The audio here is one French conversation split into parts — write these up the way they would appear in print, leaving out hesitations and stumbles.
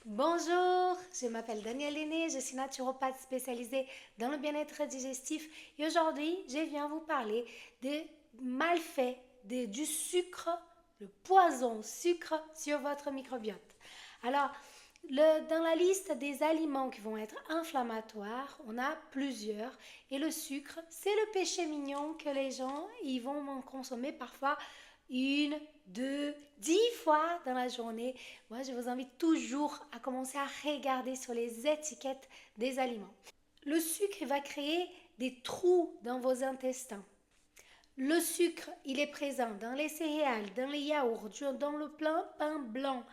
Bonjour, je m'appelle Danielle Aîné, je suis naturopathe spécialisée dans le bien-être digestif et aujourd'hui je viens vous parler des malfaits du sucre, le poison sucre sur votre microbiote. Alors, dans la liste des aliments qui vont être inflammatoires, on a plusieurs et le sucre, c'est le péché mignon que les gens ils vont en consommer parfois une, deux, 10 fois dans la journée. Moi, je vous invite toujours à commencer à regarder sur les étiquettes des aliments. Le sucre va créer des trous dans vos intestins. Le sucre, il est présent dans les céréales, dans les yaourts, dans le pain blanc,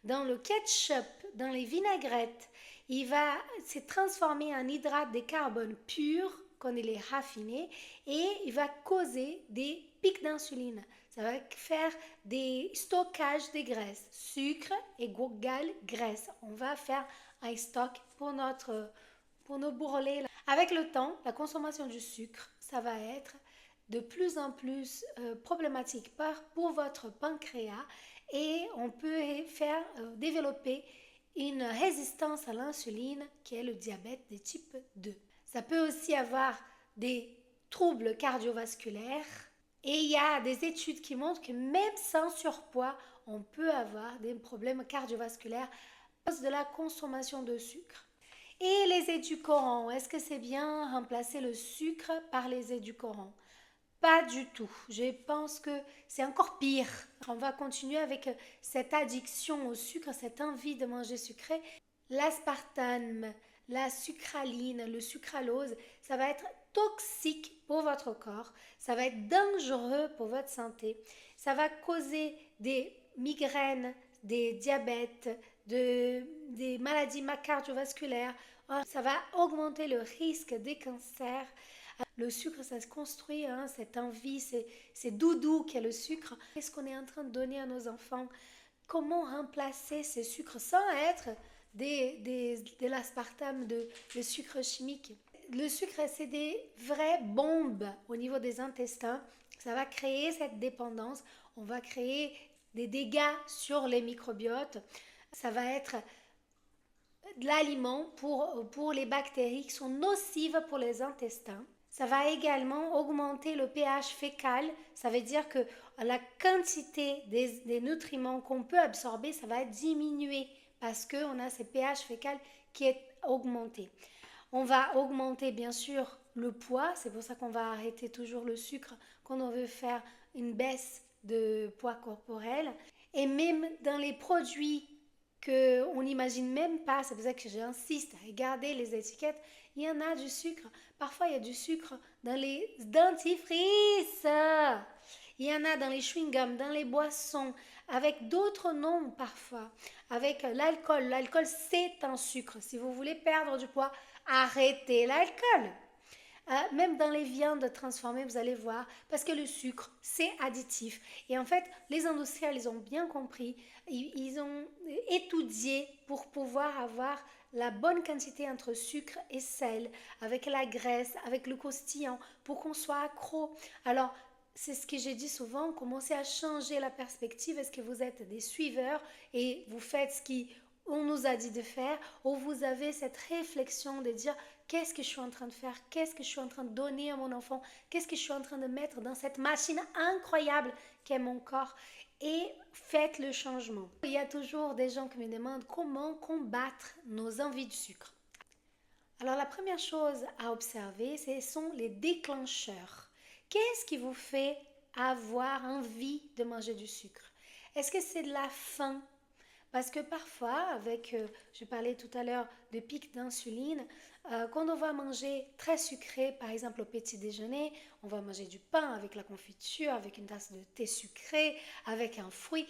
dans le ketchup, dans les vinaigrettes. Il va se transformer en hydrate de carbone pur quand il est raffiné et il va causer des pics d'insuline. Ça va faire des stockages de graisse, sucre égale graisse. On va faire un stock pour nos bourrelets. Avec le temps, la consommation du sucre, ça va être de plus en plus problématique pour votre pancréas et on peut faire développer une résistance à l'insuline qui est le diabète de type 2. Ça peut aussi avoir des troubles cardiovasculaires et il y a des études qui montrent que même sans surpoids, on peut avoir des problèmes cardiovasculaires à cause de la consommation de sucre. Et les édulcorants, est-ce que c'est bien remplacer le sucre par les édulcorants? Pas du tout. Je pense que c'est encore pire. On va continuer avec cette addiction au sucre, cette envie de manger sucré. L'aspartame, la sucraline, le sucralose, ça va être toxique pour votre corps, ça va être dangereux pour votre santé, ça va causer des migraines, des diabètes, des maladies cardiovasculaires, ça va augmenter le risque des cancers. Le sucre, ça se construit, hein, cette envie, c'est doudou qu'est le sucre. Qu'est-ce qu'on est en train de donner à nos enfants? Comment remplacer ces sucres sans être de l'aspartame, de sucre chimique? Le sucre, c'est des vraies bombes au niveau des intestins. Ça va créer cette dépendance. On va créer des dégâts sur les microbiotes. Ça va être de l'aliment pour les bactéries qui sont nocives pour les intestins. Ça va également augmenter le pH fécal, ça veut dire que la quantité des nutriments qu'on peut absorber, ça va diminuer parce qu'on a ce pH fécal qui est augmenté. On va augmenter bien sûr le poids, c'est pour ça qu'on va arrêter toujours le sucre quand on veut faire une baisse de poids corporel. Et même dans les produits qu'on n'imagine même pas, c'est pour ça que j'insiste à regarder les étiquettes, il y en a du sucre. Parfois, il y a du sucre dans les dentifrices. Il y en a dans les chewing-gums, dans les boissons, avec d'autres noms parfois. Avec l'alcool. L'alcool, c'est un sucre. Si vous voulez perdre du poids, arrêtez l'alcool. Même dans les viandes transformées, vous allez voir, parce que le sucre, c'est additif. Et en fait, les industriels, ils ont bien compris, ils ont étudié pour pouvoir avoir la bonne quantité entre sucre et sel, avec la graisse, avec le croustillant, pour qu'on soit accro. Alors, c'est ce que j'ai dit souvent, commencez à changer la perspective. Est-ce que vous êtes des suiveurs et vous faites ce qu'on nous a dit de faire, ou vous avez cette réflexion de dire qu'est-ce que je suis en train de faire, qu'est-ce que je suis en train de donner à mon enfant, qu'est-ce que je suis en train de mettre dans cette machine incroyable qu'est mon corps, et faites le changement. Il y a toujours des gens qui me demandent comment combattre nos envies de sucre. Alors la première chose à observer, ce sont les déclencheurs. Qu'est-ce qui vous fait avoir envie de manger du sucre? Est-ce que c'est de la faim? Parce que parfois, je parlais tout à l'heure de pic d'insuline, quand on va manger très sucré, par exemple au petit déjeuner, on va manger du pain avec la confiture, avec une tasse de thé sucré, avec un fruit.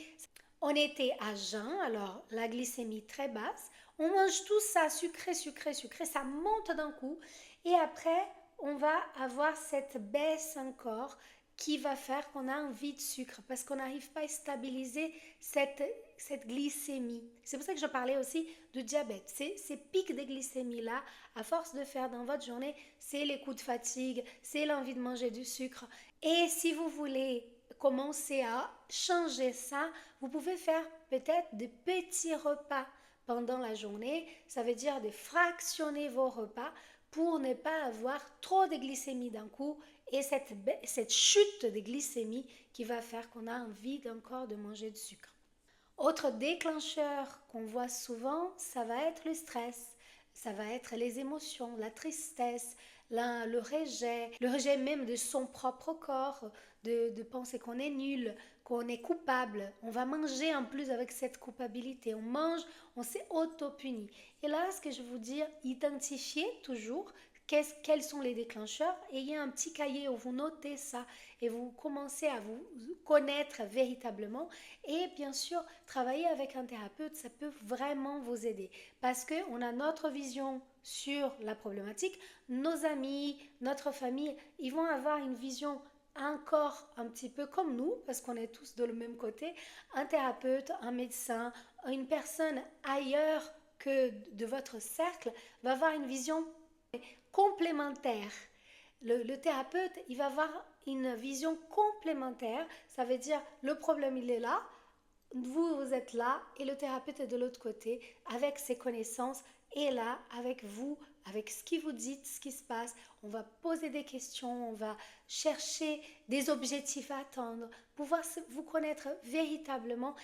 On était à jeun, alors la glycémie très basse. On mange tout ça sucré, sucré, sucré, ça monte d'un coup. Et après, on va avoir cette baisse encore qui va faire qu'on a envie de sucre parce qu'on n'arrive pas à stabiliser cette glycémie. C'est pour ça que je parlais aussi de diabète. Ces pics de glycémie-là, à force de faire dans votre journée, c'est les coups de fatigue, c'est l'envie de manger du sucre. Et si vous voulez commencer à changer ça, vous pouvez faire peut-être de petits repas. pendant la journée, ça veut dire de fractionner vos repas pour ne pas avoir trop de glycémie d'un coup et cette chute de glycémie qui va faire qu'on a envie encore de manger du sucre. Autre déclencheur qu'on voit souvent, ça va être le stress, ça va être les émotions, la tristesse, le rejet même de son propre corps, de penser qu'on est nul, qu'on est coupable. On va manger en plus avec cette culpabilité. On mange, on s'est auto-puni. Et là, ce que je vous dis, identifiez toujours quels sont les déclencheurs. Ayez un petit cahier où vous notez ça et vous commencez à vous connaître véritablement. Et bien sûr, travailler avec un thérapeute, ça peut vraiment vous aider parce qu'on a notre vision sur la problématique. Nos amis, notre famille, ils vont avoir une vision encore un petit peu comme nous, parce qu'on est tous de le même côté, un thérapeute, un médecin, une personne ailleurs que de votre cercle va avoir une vision complémentaire. Le thérapeute, il va avoir une vision complémentaire, ça veut dire le problème il est là, vous êtes là et le thérapeute est de l'autre côté avec ses connaissances et là avec vous, avec ce qui vous dit, ce qui se passe. On va poser des questions, on va chercher des objectifs à atteindre, pouvoir vous connaître véritablement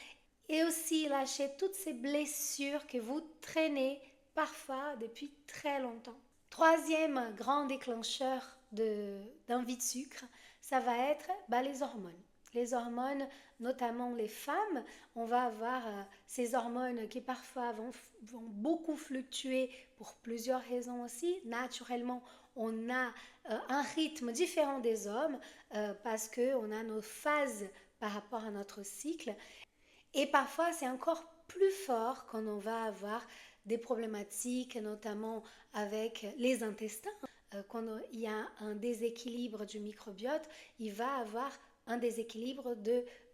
et aussi lâcher toutes ces blessures que vous traînez parfois depuis très longtemps. Troisième grand déclencheur d'envie de sucre, ça va être les hormones. Les hormones, notamment les femmes, on va avoir ces hormones qui parfois vont beaucoup fluctuer pour plusieurs raisons aussi. Naturellement, on a un rythme différent des hommes parce qu'on a nos phases par rapport à notre cycle. Et parfois, c'est encore plus fort quand on va avoir des problématiques, notamment avec les intestins. Quand il y a un déséquilibre du microbiote, il va avoir un déséquilibre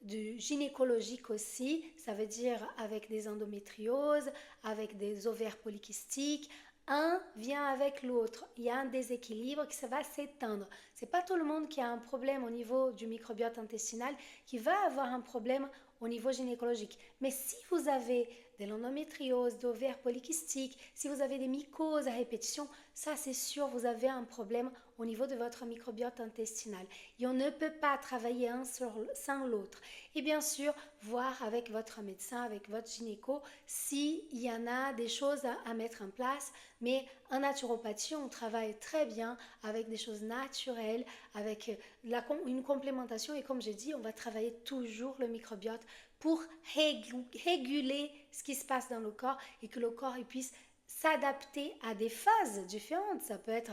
du gynécologique aussi, ça veut dire avec des endométrioses, avec des ovaires polykystiques. Un vient avec l'autre. Il y a un déséquilibre qui va s'éteindre. C'est pas tout le monde qui a un problème au niveau du microbiote intestinal qui va avoir un problème au niveau gynécologique. Mais si vous avez de l'endométriose, d'ovaires polykystiques, si vous avez des mycoses à répétition, ça c'est sûr, vous avez un problème au niveau de votre microbiote intestinal. Et on ne peut pas travailler un sans l'autre. Et bien sûr, voir avec votre médecin, avec votre gynéco, s'il y en a des choses à mettre en place. Mais en naturopathie, on travaille très bien avec des choses naturelles, avec une complémentation. Et comme j'ai dit, on va travailler toujours le microbiote pour réguler ce qui se passe dans le corps et que le corps puisse s'adapter à des phases différentes. Ça peut être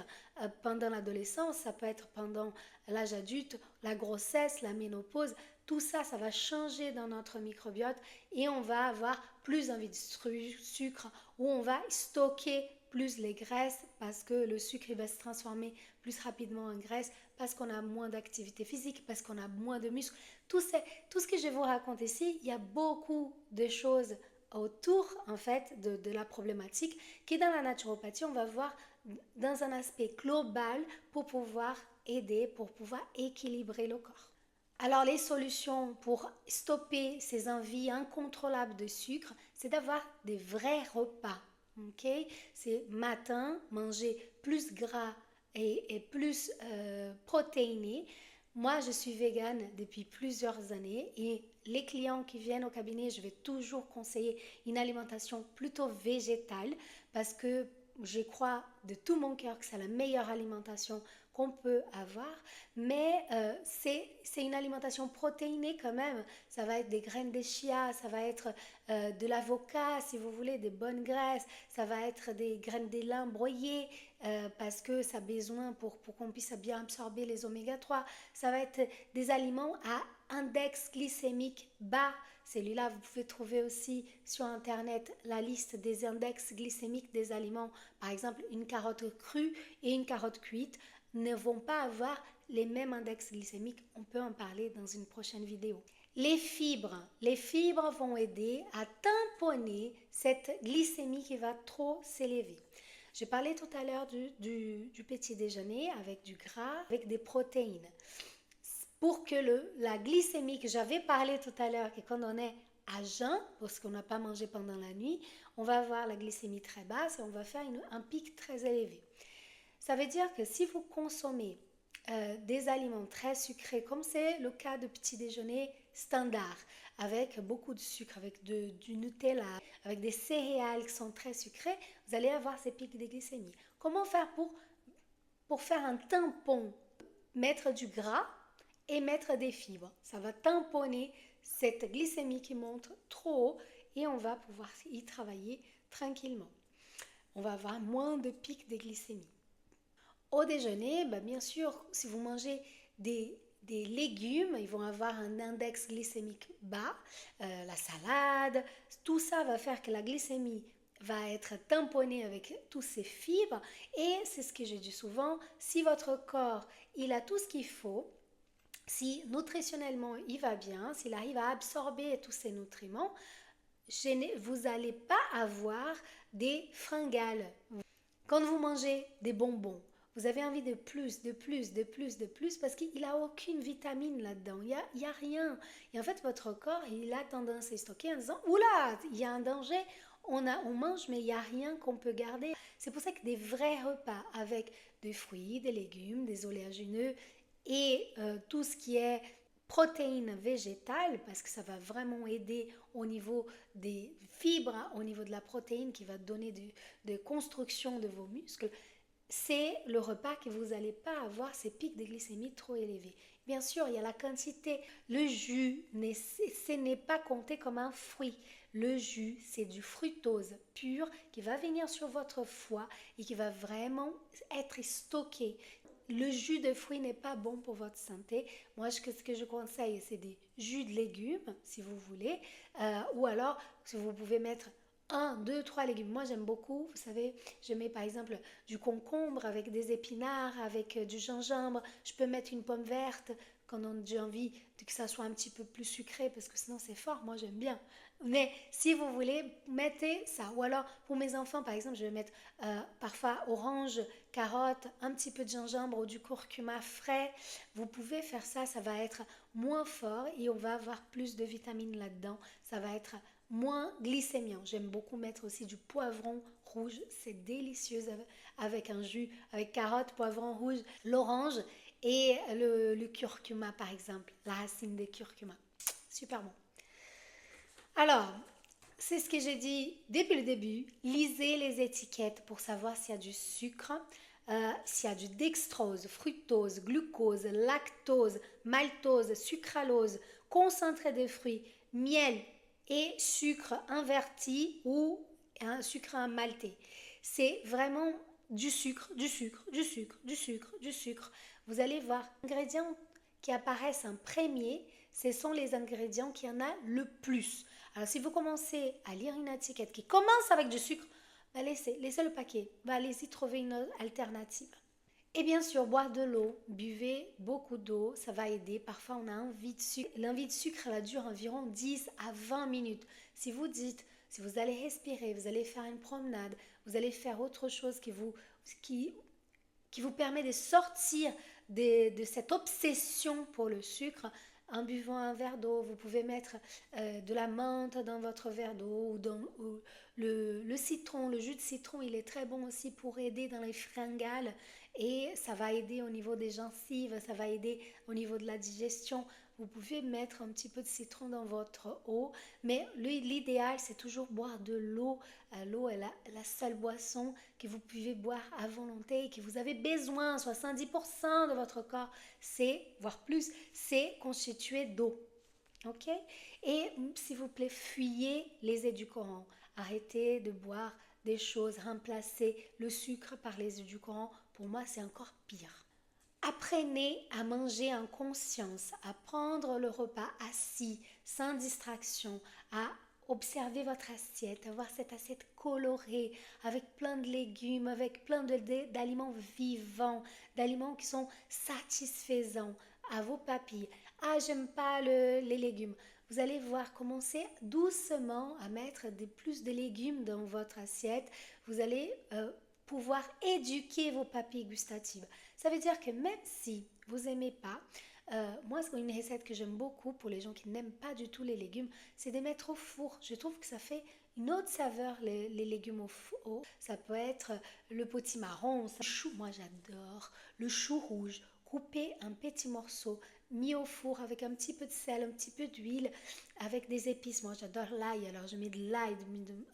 pendant l'adolescence, ça peut être pendant l'âge adulte, la grossesse, la ménopause. Tout ça, ça va changer dans notre microbiote et on va avoir plus envie de sucre ou on va stocker plus les graisses parce que le sucre il va se transformer plus rapidement en graisse parce qu'on a moins d'activité physique, parce qu'on a moins de muscles. Tout ce que je vous raconte ici, il y a beaucoup de choses autour en fait de la problématique qui dans la naturopathie on va voir dans un aspect global pour pouvoir aider, pour pouvoir équilibrer le corps. Alors les solutions pour stopper ces envies incontrôlables de sucre, c'est d'avoir des vrais repas. Okay? C'est matin, manger plus gras et plus protéiné. Moi, je suis végane depuis plusieurs années et les clients qui viennent au cabinet, je vais toujours conseiller une alimentation plutôt végétale parce que je crois de tout mon cœur que c'est la meilleure alimentation qu'on peut avoir, mais c'est une alimentation protéinée quand même. Ça va être des graines de chia, ça va être de l'avocat si vous voulez, des bonnes graisses, ça va être des graines de lin broyées parce que ça a besoin pour qu'on puisse bien absorber les oméga 3. Ça va être des aliments à index glycémique bas. Celui-là, vous pouvez trouver aussi sur Internet la liste des index glycémiques des aliments. Par exemple, une carotte crue et une carotte cuite ne vont pas avoir les mêmes index glycémiques. On peut en parler dans une prochaine vidéo. Les fibres vont aider à tamponner cette glycémie qui va trop s'élever. J'ai parlé tout à l'heure du petit déjeuner avec du gras, avec des protéines. Pour que la glycémie que j'avais parlé tout à l'heure, que quand on est à jeun, parce qu'on n'a pas mangé pendant la nuit, on va avoir la glycémie très basse et on va faire un pic très élevé. Ça veut dire que si vous consommez des aliments très sucrés, comme c'est le cas de petit déjeuner standard, avec beaucoup de sucre, avec du Nutella, avec des céréales qui sont très sucrées, vous allez avoir ces pics de glycémie. Comment faire pour faire un tampon, mettre du gras et mettre des fibres? Ça va tamponner cette glycémie qui monte trop haut et on va pouvoir y travailler tranquillement. On va avoir moins de pics de glycémie. Au déjeuner, bien sûr, si vous mangez des légumes, ils vont avoir un index glycémique bas. La salade, tout ça va faire que la glycémie va être tamponnée avec tous ces fibres. Et c'est ce que je dis souvent, si votre corps, il a tout ce qu'il faut, si nutritionnellement il va bien, s'il arrive à absorber tous ces nutriments, vous n'allez pas avoir des fringales. Quand vous mangez des bonbons, vous avez envie de plus, de plus, de plus, de plus, parce qu'il n'a aucune vitamine là-dedans. Il y a rien. Et en fait, votre corps, il a tendance à stocker en disant, oula, il y a un danger, on mange, mais il n'y a rien qu'on peut garder. C'est pour ça que des vrais repas avec des fruits, des légumes, des oléagineux et tout ce qui est protéines végétales, parce que ça va vraiment aider au niveau des fibres, au niveau de la protéine qui va donner de construction de vos muscles, c'est le repas que vous n'allez pas avoir ces pics de glycémie trop élevés. Bien sûr, il y a la quantité. Le jus, ce n'est pas compté comme un fruit. Le jus, c'est du fructose pur qui va venir sur votre foie et qui va vraiment être stocké. Le jus de fruits n'est pas bon pour votre santé. Moi, ce que je conseille, c'est des jus de légumes, si vous voulez. Ou alors, si vous pouvez mettre 1, 2, 3 légumes. Moi, j'aime beaucoup, vous savez, je mets par exemple du concombre avec des épinards, avec du gingembre. Je peux mettre une pomme verte quand j'ai envie que ça soit un petit peu plus sucré, parce que sinon c'est fort, moi j'aime bien. Mais si vous voulez, mettez ça. Ou alors, pour mes enfants, par exemple, je vais mettre parfois orange, carotte, un petit peu de gingembre ou du curcuma frais. Vous pouvez faire ça, ça va être moins fort et on va avoir plus de vitamines là-dedans. Ça va être moins glycémiant. J'aime beaucoup mettre aussi du poivron rouge, c'est délicieux avec un jus, avec carotte, poivron rouge, l'orange et le curcuma par exemple, la racine de curcuma. Super bon. Alors, c'est ce que j'ai dit depuis le début. Lisez les étiquettes pour savoir s'il y a du sucre, s'il y a du dextrose, fructose, glucose, lactose, maltose, sucralose, concentré de fruits, miel et sucre inverti ou un sucre maltais. C'est vraiment du sucre, du sucre, du sucre, du sucre, du sucre. Vous allez voir, les ingrédients qui apparaissent en premier, ce sont les ingrédients qui en a le plus. Alors si vous commencez à lire une étiquette qui commence avec du sucre, laissez le paquet, allez-y trouver une alternative. Et bien sûr, boire de l'eau, buvez beaucoup d'eau, ça va aider. Parfois, on a envie de sucre. L'envie de sucre, elle dure environ 10 à 20 minutes. Si vous dites, si vous allez respirer, vous allez faire une promenade, vous allez faire autre chose qui vous permet de sortir de cette obsession pour le sucre, en buvant un verre d'eau, vous pouvez mettre de la menthe dans votre verre d'eau ou le citron, le jus de citron, il est très bon aussi pour aider dans les fringales et ça va aider au niveau des gencives, ça va aider au niveau de la digestion. Vous pouvez mettre un petit peu de citron dans votre eau, mais l'idéal c'est toujours boire de l'eau. L'eau est la seule boisson que vous pouvez boire à volonté et que vous avez besoin. 70% de votre corps, voire plus, c'est constitué d'eau. Ok? Et s'il vous plaît, fuyez les édulcorants. Arrêtez de boire des choses, remplacez le sucre par les édulcorants. Pour moi, c'est encore pire. Apprenez à manger en conscience, à prendre le repas assis, sans distraction, à observer votre assiette, avoir cette assiette colorée, avec plein de légumes, avec plein d'aliments vivants, d'aliments qui sont satisfaisants à vos papilles. Ah, j'aime pas les légumes. Vous allez voir, commencer doucement à mettre plus de légumes dans votre assiette. Vous allez pouvoir éduquer vos papilles gustatives. Ça veut dire que même si vous n'aimez pas Moi, c'est une recette que j'aime beaucoup pour les gens qui n'aiment pas du tout les légumes, c'est de mettre au four. Je trouve que ça fait une autre saveur, les légumes au four. Ça peut être le potimarron, le chou, moi j'adore, le chou rouge, coupé en petits morceaux, mis au four avec un petit peu de sel, un petit peu d'huile, avec des épices. Moi j'adore l'ail, alors je mets de l'ail,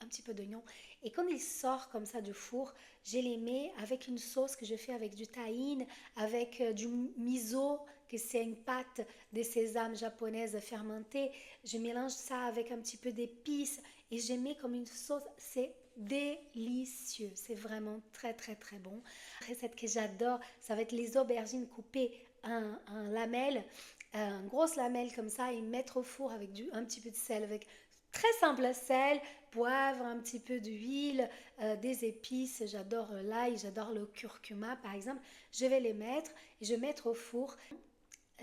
un petit peu d'oignon. Et quand il sort comme ça du four, je les mets avec une sauce que je fais avec du tahine, avec du miso, que c'est une pâte de sésame japonaise fermentée. Je mélange ça avec un petit peu d'épices et je mets comme une sauce. C'est délicieux, c'est vraiment très très très bon. La recette que j'adore, ça va être les aubergines coupées en lamelles, en grosses lamelles comme ça, et mettre au four avec un petit peu de sel, avec très simple sel, poivre, un petit peu d'huile, des épices. J'adore l'ail, j'adore le curcuma par exemple. Je vais les mettre et je vais mettre au four.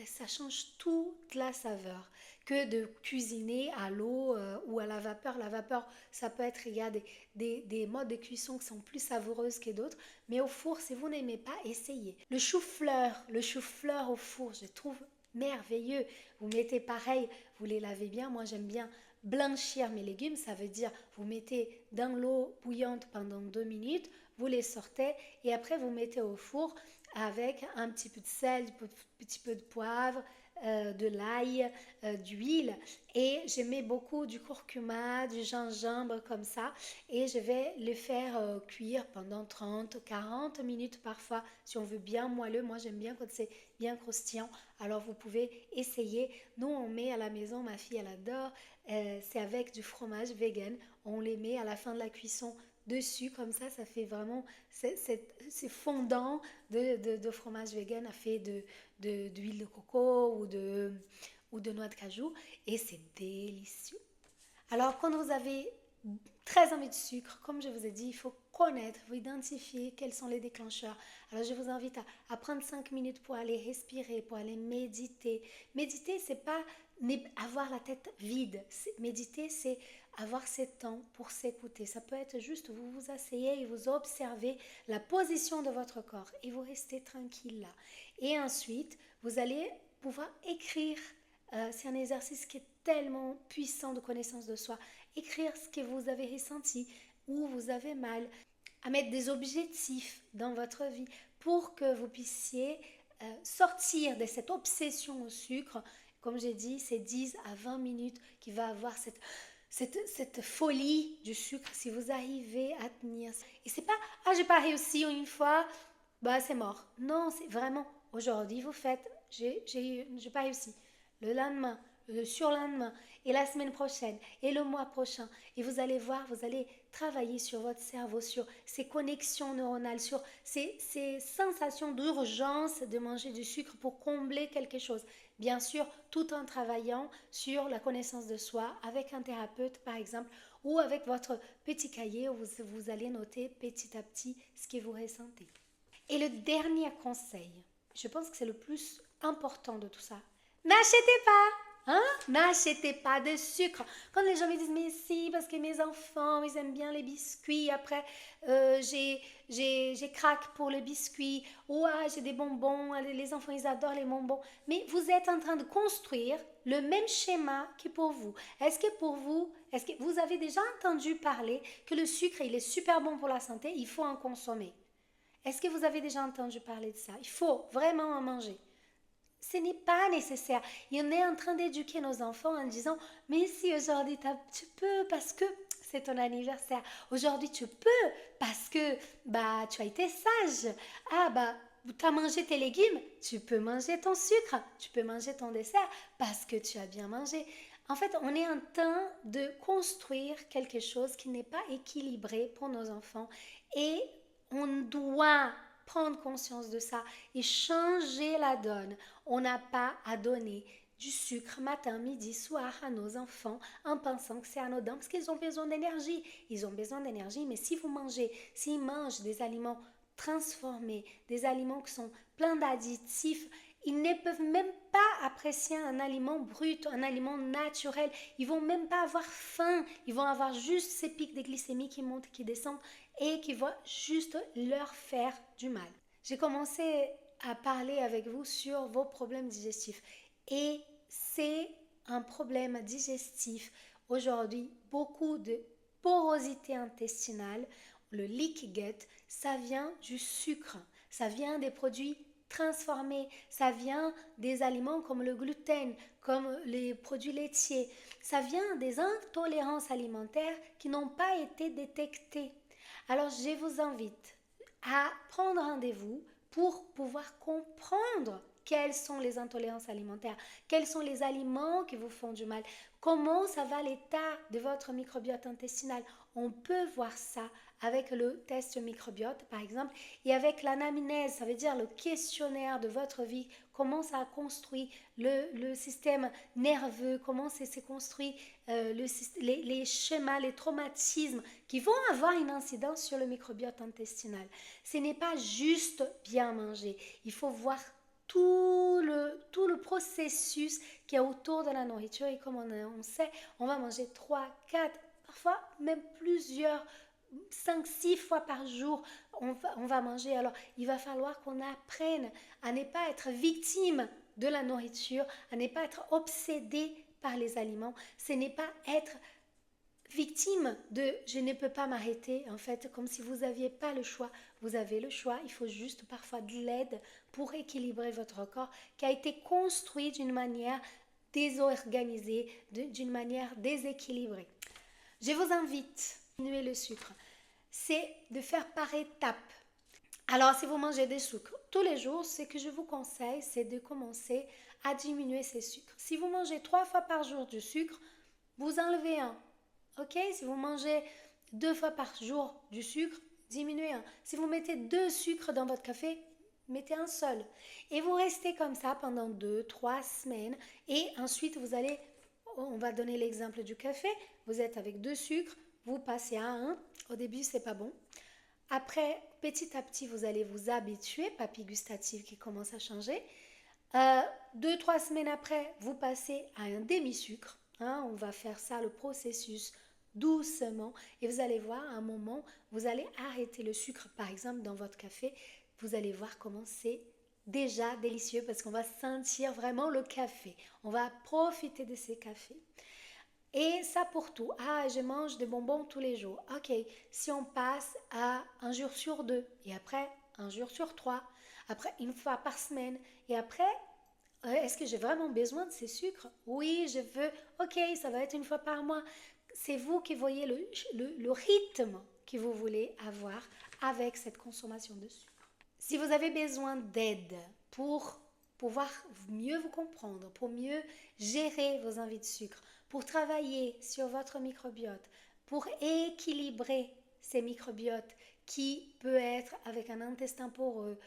Ça change toute la saveur que de cuisiner à l'eau ou à la vapeur. La vapeur, ça peut être, il y a des modes de cuisson qui sont plus savoureuses que d'autres, mais au four, si vous n'aimez pas, essayez. Le chou-fleur au four, je trouve merveilleux. Vous mettez pareil, vous les lavez bien. Moi, j'aime bien blanchir mes légumes, ça veut dire vous mettez dans l'eau bouillante pendant 2 minutes, vous les sortez et après vous mettez au four avec un petit peu de sel, un petit peu de poivre, de l'ail, d'huile et je mets beaucoup du curcuma, du gingembre comme ça et je vais le faire cuire pendant 30-40 minutes parfois si on veut bien moelleux. Moi j'aime bien quand c'est bien croustillant, alors vous pouvez essayer. Nous on met à la maison, ma fille elle adore, c'est avec du fromage vegan, on les met à la fin de la cuisson dessus comme ça fait vraiment c'est fondant de fromage vegan fait d'huile de coco ou de noix de cajou et c'est délicieux. Alors quand vous avez très envie de sucre, comme je vous ai dit, il faut connaître, vous identifier quels sont les déclencheurs. Alors je vous invite à prendre 5 minutes pour aller respirer, pour aller méditer. Méditer, c'est pas avoir la tête vide. Méditer, c'est avoir ces temps pour s'écouter. Ça peut être juste vous vous asseyez et vous observez la position de votre corps et vous restez tranquille là. Et ensuite, vous allez pouvoir écrire. C'est un exercice qui est tellement puissant de connaissance de soi. Écrire ce que vous avez ressenti, où vous avez mal, à mettre des objectifs dans votre vie pour que vous puissiez sortir de cette obsession au sucre. Comme j'ai dit, c'est 10 à 20 minutes qui va avoir cette folie du sucre si vous arrivez à tenir. Et c'est pas, ah j'ai pas réussi une fois, bah c'est mort. Non, c'est vraiment, aujourd'hui vous faites, j'ai pas réussi. Le lendemain, le surlendemain, et la semaine prochaine, et le mois prochain. Et vous allez voir, vous allez travailler sur votre cerveau, sur ces connexions neuronales, sur ces sensations d'urgence de manger du sucre pour combler quelque chose. Bien sûr, tout en travaillant sur la connaissance de soi avec un thérapeute, par exemple, ou avec votre petit cahier où vous allez noter petit à petit ce que vous ressentez. Et le dernier conseil, je pense que c'est le plus important de tout ça. N'achetez pas, hein? N'achetez pas de sucre. Quand les gens me disent, mais si, parce que mes enfants, ils aiment bien les biscuits, après, j'ai craque pour les biscuits, ou ah, j'ai des bonbons, les enfants, ils adorent les bonbons. Mais vous êtes en train de construire le même schéma que pour vous. Est-ce que vous avez déjà entendu parler que le sucre, il est super bon pour la santé, il faut en consommer? Est-ce que vous avez déjà entendu parler de ça? Il faut vraiment en manger. Ce n'est pas nécessaire. Et on est en train d'éduquer nos enfants en disant, mais si aujourd'hui tu peux parce que c'est ton anniversaire. Aujourd'hui tu peux parce que bah tu as été sage. Ah bah tu as mangé tes légumes, tu peux manger ton sucre, tu peux manger ton dessert parce que tu as bien mangé. En fait, on est en train de construire quelque chose qui n'est pas équilibré pour nos enfants et on doit prendre conscience de ça et changer la donne. On n'a pas à donner du sucre matin, midi, soir à nos enfants en pensant que c'est anodin parce qu'ils ont besoin d'énergie. Ils ont besoin d'énergie, mais si vous mangez, s'ils mangent des aliments transformés, des aliments qui sont pleins d'additifs, ils ne peuvent même pas apprécier un aliment brut, un aliment naturel. Ils vont même pas avoir faim. Ils vont avoir juste ces pics de glycémie qui montent, qui descendent et qui vont juste leur faire du mal. J'ai commencé à parler avec vous sur vos problèmes digestifs. Et c'est un problème digestif aujourd'hui, beaucoup de porosité intestinale, le leaky gut, ça vient du sucre, ça vient des produits transformés, ça vient des aliments comme le gluten, comme les produits laitiers, ça vient des intolérances alimentaires qui n'ont pas été détectées. Alors je vous invite à prendre rendez-vous pour pouvoir comprendre quelles sont les intolérances alimentaires, quels sont les aliments qui vous font du mal, comment ça va l'état de votre microbiote intestinal. On peut voir ça avec le test microbiote par exemple et avec l'anamnèse, ça veut dire le questionnaire de votre vie, comment ça a construit le système nerveux, comment c'est construit les schémas, les traumatismes qui vont avoir une incidence sur le microbiote intestinal. Ce n'est pas juste bien manger, il faut voir tout le processus qui est autour de la nourriture et comme on sait, on va manger 3, 4, parfois même plusieurs 5, 6 fois par jour, on va manger. Alors, il va falloir qu'on apprenne à ne pas être victime de la nourriture, à ne pas être obsédé par les aliments. Ce n'est pas être victime de « je ne peux pas m'arrêter », en fait, comme si vous n'aviez pas le choix. Vous avez le choix, il faut juste parfois de l'aide pour équilibrer votre corps qui a été construit d'une manière désorganisée, d'une manière déséquilibrée. Je vous invite à diminuer le sucre. C'est de faire par étapes. Alors, si vous mangez des sucres tous les jours, ce que je vous conseille, c'est de commencer à diminuer ces sucres. Si vous mangez 3 fois par jour du sucre, vous enlevez un. Ok? Si vous mangez 2 fois par jour du sucre, diminuez un. Si vous mettez 2 sucres dans votre café, mettez un seul. Et vous restez comme ça pendant 2, 3 semaines. Et ensuite, vous allez, on va donner l'exemple du café. Vous êtes avec 2 sucres, vous passez à 1. Au début, c'est pas bon. Après, petit à petit, vous allez vous habituer, papille gustative qui commence à changer. 2-3 semaines après, vous passez à un demi-sucre. On va faire ça, le processus, doucement. Et vous allez voir, à un moment, vous allez arrêter le sucre, par exemple, dans votre café. Vous allez voir comment c'est déjà délicieux parce qu'on va sentir vraiment le café. On va profiter de ces cafés. Et ça pour tout. Ah, je mange des bonbons tous les jours. Ok, si on passe à un jour sur 2, et après un jour sur 3, après une fois par semaine, et après, est-ce que j'ai vraiment besoin de ces sucres? Oui, je veux. Ok, ça va être une fois par mois. C'est vous qui voyez le rythme que vous voulez avoir avec cette consommation de sucre. Si vous avez besoin d'aide pour pouvoir mieux vous comprendre, pour mieux gérer vos envies de sucre, pour travailler sur votre microbiote, pour équilibrer ces microbiotes qui peut être avec un intestin poreux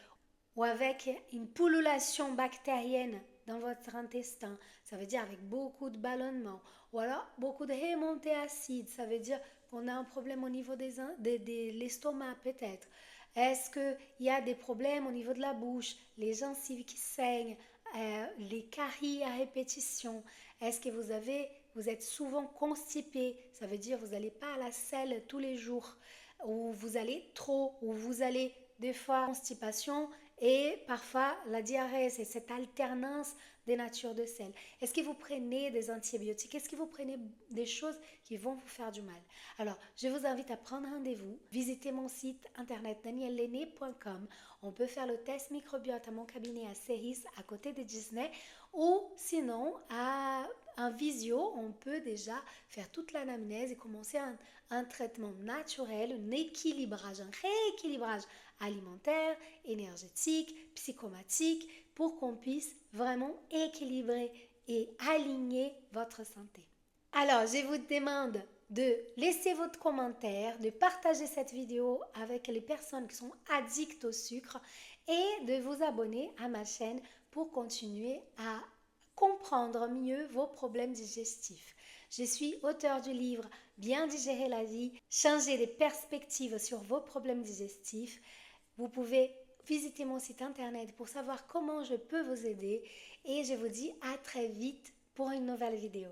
ou avec une pullulation bactérienne dans votre intestin, ça veut dire avec beaucoup de ballonnement, ou alors beaucoup de remontées acides, ça veut dire qu'on a un problème au niveau de l'estomac peut-être. Est-ce qu'il y a des problèmes au niveau de la bouche, les gencives qui saignent, les caries à répétition? Est-ce que vous êtes souvent constipé, ça veut dire vous n'allez pas à la selle tous les jours, ou vous allez trop, ou vous allez des fois constipation et parfois la diarrhée, c'est cette alternance des natures de sel. Est-ce que vous prenez des antibiotiques? Est-ce que vous prenez des choses qui vont vous faire du mal? Alors, je vous invite à prendre rendez-vous, visiter mon site internet daniellene.com. On peut faire le test microbiote à mon cabinet à Ceris, à côté de Disney, ou sinon, à un visio, on peut déjà faire toute l'anamnèse et commencer un traitement naturel, un équilibrage, un rééquilibrage alimentaire, énergétique, psychomatique, pour qu'on puisse vraiment équilibrer et aligner votre santé. Alors, je vous demande de laisser votre commentaire, de partager cette vidéo avec les personnes qui sont addictes au sucre et de vous abonner à ma chaîne pour continuer à comprendre mieux vos problèmes digestifs. Je suis auteure du livre Bien digérer la vie, changer les perspectives sur vos problèmes digestifs. Vous pouvez visiter mon site internet pour savoir comment je peux vous aider et je vous dis à très vite pour une nouvelle vidéo.